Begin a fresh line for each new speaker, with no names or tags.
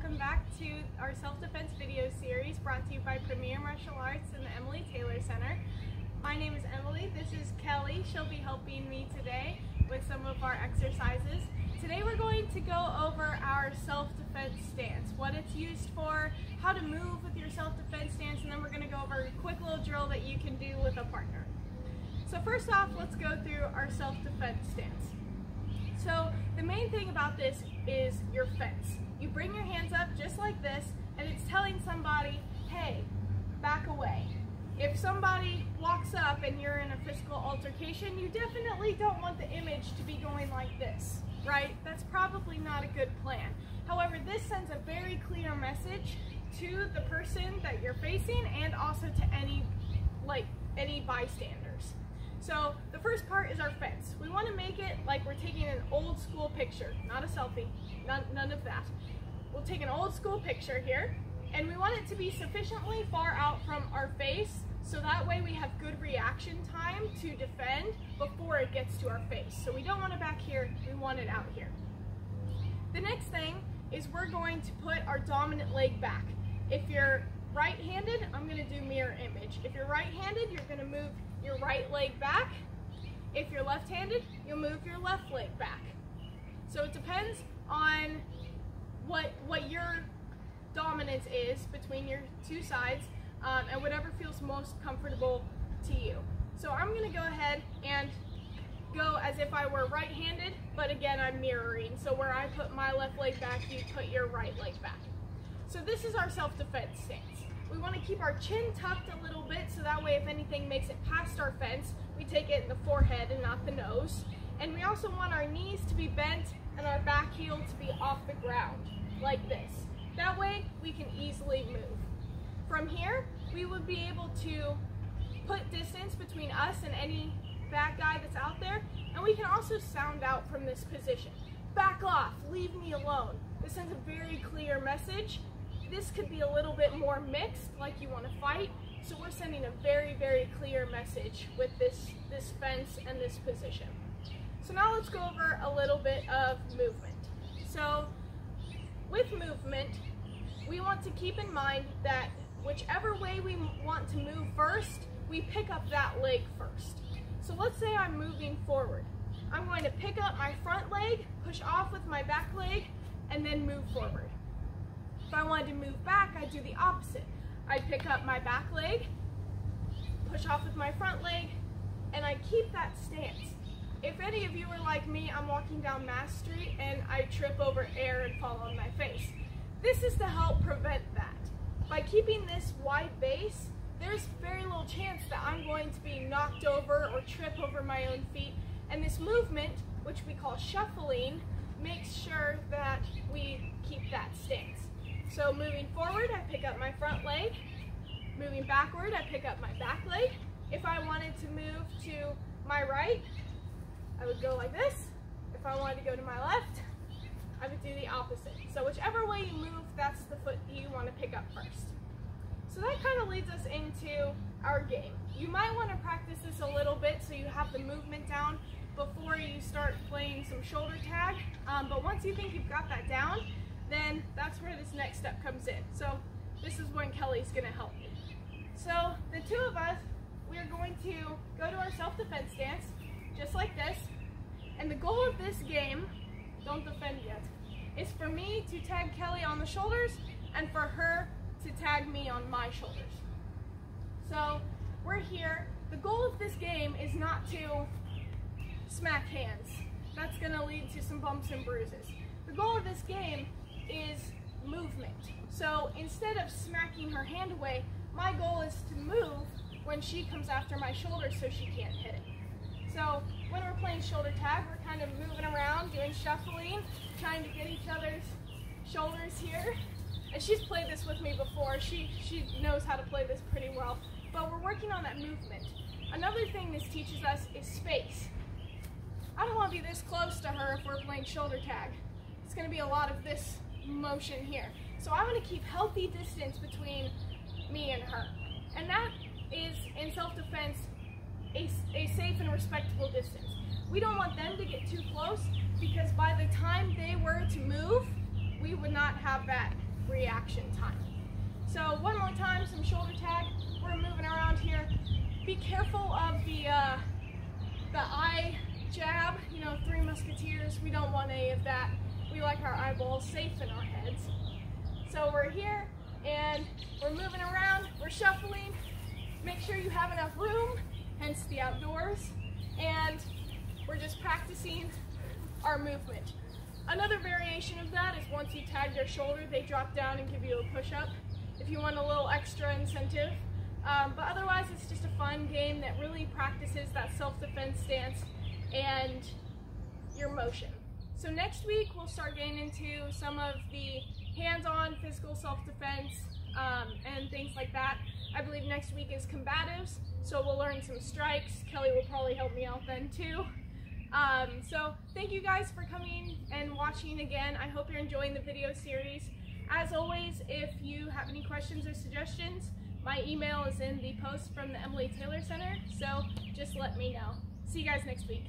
welcome back to our self-defense video series brought to you by Premier Martial Arts and the Emily Taylor Center. My name is Emily, this is Kelly. She'll be helping me today with some of our exercises. Today we're going to go over our self-defense stance, what it's used for, how to move with your self-defense stance, and then we're going to go over a quick little drill that you can do with a partner. So first off, let's go through our self-defense stance. So the main thing about this is your fence. You bring your hands up just like this, and it's telling somebody, hey, back away. If somebody walks up and you're in a physical altercation, you definitely don't want the image to be going like this, right? That's probably not a good plan. However, this sends a very clear message to the person that you're facing and also to any bystanders. So the first part is our fence. We want to make it like we're taking an old school picture, not a selfie, none of that. We'll take an old school picture here, and we want it to be sufficiently far out from our face so that way we have good reaction time to defend before it gets to our face. So we don't want it back here, we want it out here. The next thing is we're going to put our dominant leg back. If you're right-handed, I'm going to do mirror image. If you're right-handed, you're going to move your right leg back. If you're left-handed, you'll move your left leg back. So it depends on what your dominance is between your two sides and whatever feels most comfortable to you. So I'm going to go ahead and go as if I were right-handed, but again I'm mirroring. So where I put my left leg back, you put your right leg back. So this is our self-defense stance. We want to keep our chin tucked a little bit so that way if anything makes it past our fence, we take it in the forehead and not the nose. And we also want our knees to be bent and our back heel to be off the ground, like this. That way we can easily move. From here, we would be able to put distance between us and any bad guy that's out there, and we can also sound out from this position. Back off, leave me alone. This sends a very clear message. This could be a little bit more mixed, like you want to fight, so we're sending a very, very clear message with this fence and this position. So now let's go over a little bit of movement. So with movement, we want to keep in mind that whichever way we want to move first, we pick up that leg first. So let's say I'm moving forward. I'm going to pick up my front leg, push off with my back leg, and then move forward. If I wanted to move back, I'd do the opposite. I'd pick up my back leg, push off with my front leg, and I keep that stance. If any of you are like me, I'm walking down Mass Street and I trip over air and fall on my face. This is to help prevent that. By keeping this wide base, there's very little chance that I'm going to be knocked over or trip over my own feet. And this movement, which we call shuffling, makes sure that we keep that stance. So moving forward, I pick up my front leg. Moving backward, I pick up my back leg. If I wanted to move to my right, I would go like this. If I wanted to go to my left, I would do the opposite. So whichever way you move, that's the foot you want to pick up first. So that kind of leads us into our game. You might want to practice this a little bit so you have the movement down before you start playing some shoulder tag. But once you think you've got that down, then that's where this next step comes in. So this is when Kelly's going to help me. So the two of us, we're going to go to our self-defense stance, just like this. And the goal of this game, don't defend yet, is for me to tag Kelly on the shoulders and for her to tag me on my shoulders. So we're here. The goal of this game is not to smack hands. That's going to lead to some bumps and bruises. The goal of this game is movement. So instead of smacking her hand away, my goal is to move when she comes after my shoulder so she can't hit it. So when we're playing shoulder tag, we're kind of moving around, doing shuffling, trying to get each other's shoulders here. And she's played this with me before. She knows how to play this pretty well. But we're working on that movement. Another thing this teaches us is space. I don't want to be this close to her if we're playing shoulder tag. It's going to be a lot of this motion here. So I want to keep healthy distance between me and her. And that is, in self-defense, a safe and respectable distance. We don't want them to get too close because by the time they were to move, we would not have that reaction time. So one more time, some shoulder tag. We're moving around here. Be careful of the eye jab, you know, Three Musketeers. We don't want any of that. We like our eyeballs safe in our heads. So we're here and we're moving around, we're shuffling. Make sure you have enough room, hence the outdoors, and we're just practicing our movement. Another variation of that is once you tag their shoulder, they drop down and give you a push-up if you want a little extra incentive. But otherwise, it's just a fun game that really practices that self-defense stance and your motion. So next week, we'll start getting into some of the hands-on physical self-defense and things like that. I believe next week is combatives, so we'll learn some strikes. Kelly will probably help me out then too. So thank you guys for coming and watching again. I hope you're enjoying the video series. As always, if you have any questions or suggestions, my email is in the post from the Emily Taylor Center, so just let me know. See you guys next week.